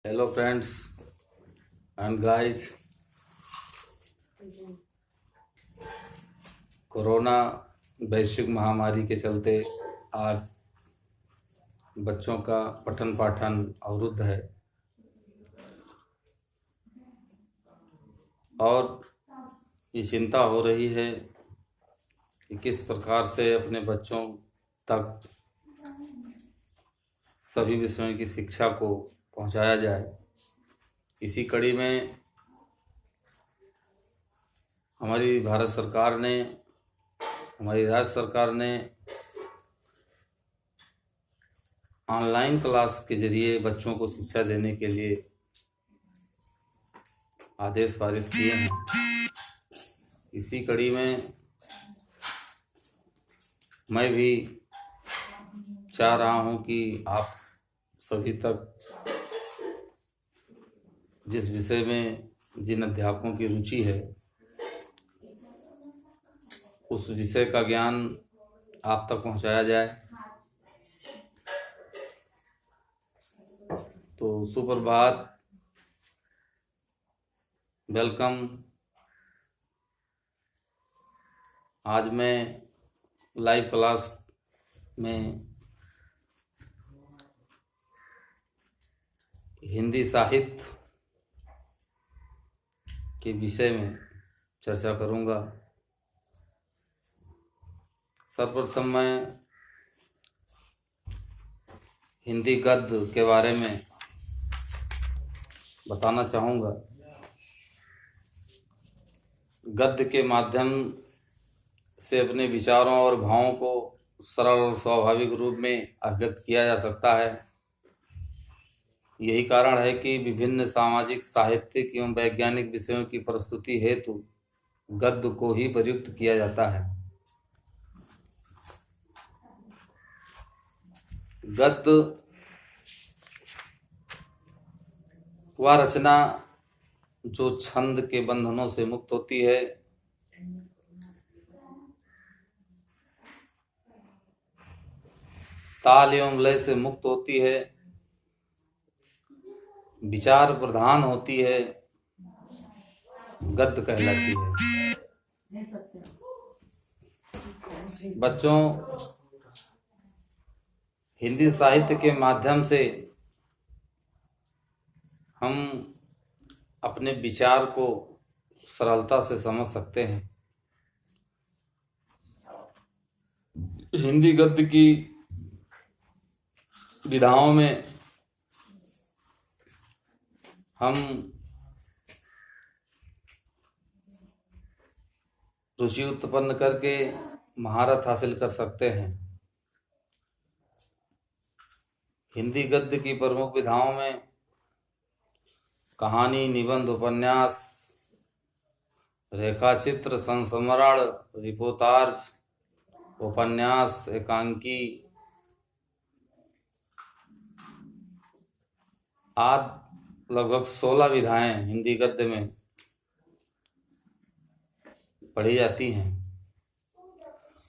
Hello friends and guys. Corona वैश्विक महामारी के चलते आज बच्चों का पठन पाठन अवरुद्ध है और ये चिंता हो रही है कि किस प्रकार से अपने बच्चों तक सभी विषयों की शिक्षा को पहुंचाया जाए। इसी कड़ी में हमारी भारत सरकार ने, हमारी राज्य सरकार ने ऑनलाइन क्लास के जरिए बच्चों को शिक्षा देने के लिए आदेश पारित किए हैं। इसी कड़ी में मैं भी चाह रहा हूं कि आप सभी तक जिस विषय में जिन अध्यापकों की रुचि है उस विषय का ज्ञान आप तक पहुंचाया जाए। तो सुप्रभात, वेलकम। आज मैं लाइव क्लास में हिंदी साहित्य के विषय में चर्चा करूंगा। सर्वप्रथम मैं हिंदी गद्य के बारे में बताना चाहूँगा। गद्य के माध्यम से अपने विचारों और भावों को सरल और स्वाभाविक रूप में अभिव्यक्त किया जा सकता है। यही कारण है कि विभिन्न सामाजिक, साहित्यिक एवं वैज्ञानिक विषयों की प्रस्तुति हेतु गद्य को ही प्रयुक्त किया जाता है। गद्य वह रचना जो छंद के बंधनों से मुक्त होती है, ताल एवं लय से मुक्त होती है, विचार प्रधान होती है, गद्य कहलाती है। बच्चों, हिंदी साहित्य के माध्यम से हम अपने विचार को सरलता से समझ सकते हैं। हिंदी गद्य की विधाओं में हम रुचि उत्पन्न करके महारत हासिल कर सकते हैं। हिंदी गद्य की प्रमुख विधाओं में कहानी, निबंध, उपन्यास, रेखाचित्र, संस्मरण, रिपोर्टाज, उपन्यास, एकांकी आदि लगभग 16 विधाएं हिंदी गद्य में पढ़ी जाती हैं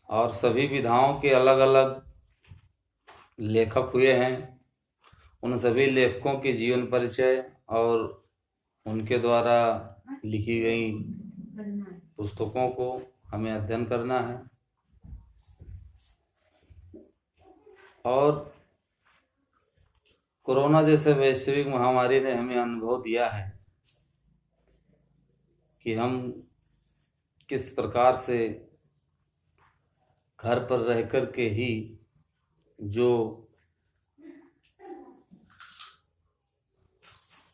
और सभी विधाओं के अलग अलग लेखक हुए हैं। उन सभी लेखकों के जीवन परिचय और उनके द्वारा लिखी गई पुस्तकों को हमें अध्ययन करना है। और कोरोना जैसे वैश्विक महामारी ने हमें अनुभव दिया है कि हम किस प्रकार से घर पर रह कर के ही जो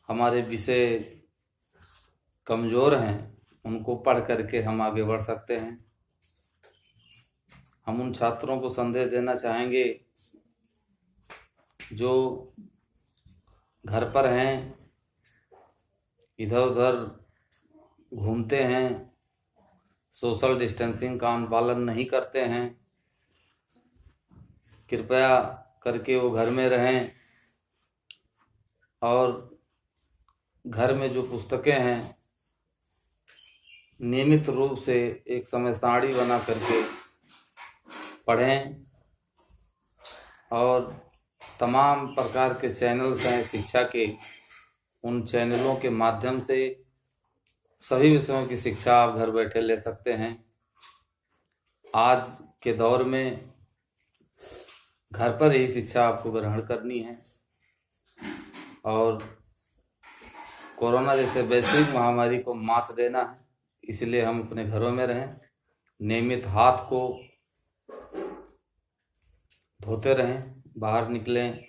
हमारे विषय कमज़ोर हैं उनको पढ़ करके हम आगे बढ़ सकते हैं। हम उन छात्रों को संदेश देना चाहेंगे जो घर पर हैं, इधर उधर घूमते हैं, सोशल डिस्टेंसिंग का पालन नहीं करते हैं, कृपया करके वो घर में रहें और घर में जो पुस्तकें हैं नियमित रूप से एक समय सारणी बना करके पढ़ें। और तमाम प्रकार के चैनल्स हैं शिक्षा के, उन चैनलों के माध्यम से सभी विषयों की शिक्षा आप घर बैठे ले सकते हैं। आज के दौर में घर पर ही शिक्षा आपको ग्रहण करनी है और कोरोना जैसे वैश्विक महामारी को मात देना है। इसलिए हम अपने घरों में रहें, नियमित हाथ को धोते रहें, बाहर निकलें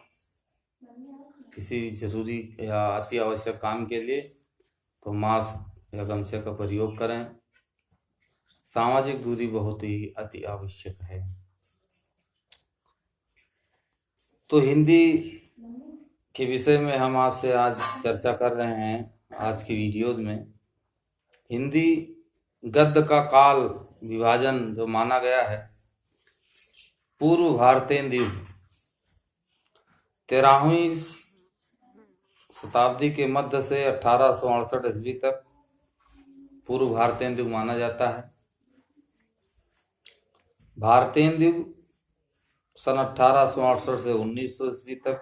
किसी जरूरी या अति आवश्यक काम के लिए तो मास्क या गमछे का प्रयोग करें। सामाजिक दूरी बहुत ही अति आवश्यक है। तो हिंदी के विषय में हम आपसे आज चर्चा कर रहे हैं आज की वीडियोज में। हिंदी गद्य का काल विभाजन जो माना गया है, पूर्व भारतेंदु युग 13वीं शताब्दी के मध्य से 1868 ईस्वी तक पूर्व भारतेंदु युग माना जाता है। भारतेंदु युग सन 1868 से 1900 ईस्वी तक,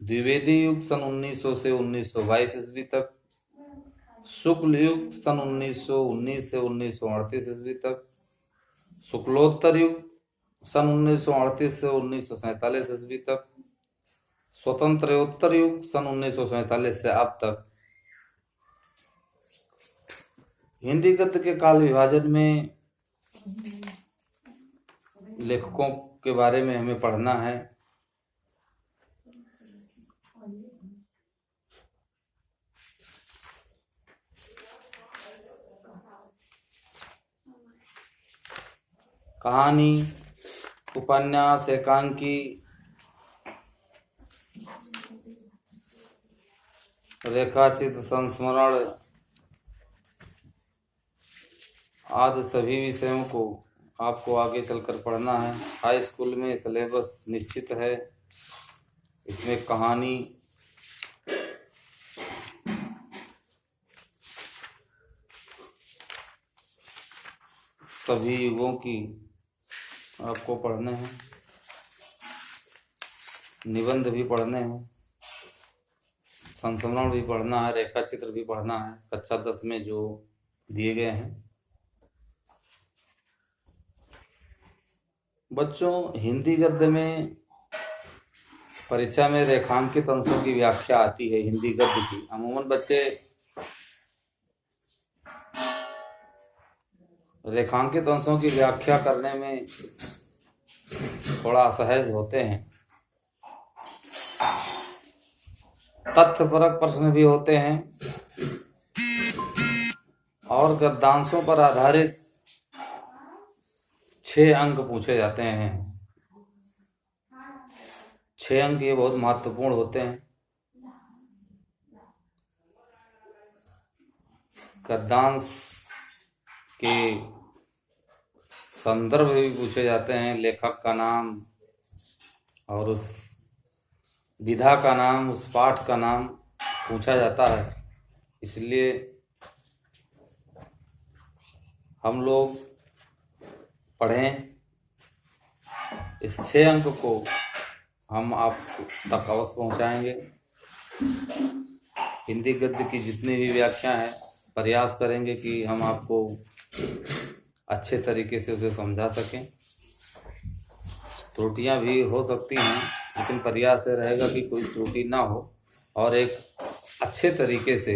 द्विवेदी युग सन 1900 से 1922 ईस्वी तक, शुक्ल युग सन 1919 से 1938 ईस्वी तक, शुक्लोत्तर युग सन 1938 से 1947 ईस्वी तक, स्वतंत्रोत्तर युग सन 1947 से अब तक। हिंदी गद्य के काल विभाजन में लेखकों के बारे में हमें पढ़ना है। कहानी, उपन्यास, एकांकी, रेखाचित्र, संस्मरण आदि सभी विषयों को आपको आगे चलकर पढ़ना है। हाई स्कूल में सिलेबस निश्चित है। इसमें कहानी, सभी युगों की आपको पढ़ने हैं, निबंध भी पढ़ने हैं, संस्मरण भी पढ़ना है, रेखा चित्र भी पढ़ना है कक्षा 10 में जो दिए गए हैं। बच्चों, हिंदी गद्य में परीक्षा में रेखांकित अंशों की व्याख्या आती है हिंदी गद्य की। अमूमन बच्चे रेखांकित अंशों की व्याख्या करने में थोड़ा असहज होते हैं। तथ्यपरक प्रश्न भी होते हैं और गद्यांशों पर आधारित 6 अंक पूछे जाते हैं। 6 अंक ये बहुत महत्वपूर्ण होते हैं। गद्यांश के संदर्भ भी पूछे जाते हैं, लेखक का नाम और उस विधा का नाम, उस पाठ का नाम पूछा जाता है। इसलिए हम लोग पढ़ें। इस 6 अंक को हम आप तक अवश्य पहुँचाएंगे। हिंदी गद्य की जितनी भी व्याख्या है प्रयास करेंगे कि हम आपको अच्छे तरीके से उसे समझा सकें। त्रुटियां भी हो सकती हैं, लेकिन प्रयास ये रहेगा कि कोई त्रुटि ना हो और एक अच्छे तरीके से,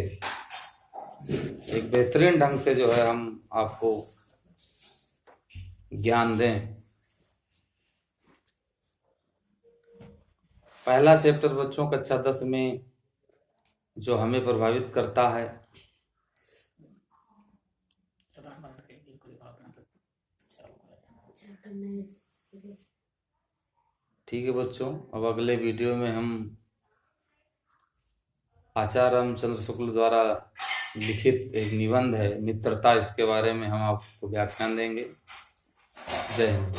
एक बेहतरीन ढंग से जो है हम आपको ज्ञान दें। पहला चैप्टर बच्चों कक्षा 10 में जो हमें प्रभावित करता है, ठीक है बच्चों। अब अगले वीडियो में हम आचार्य रामचंद्र शुक्ल द्वारा लिखित एक निबंध है मित्रता, इसके बारे में हम आपको व्याख्यान देंगे। जय हिंद।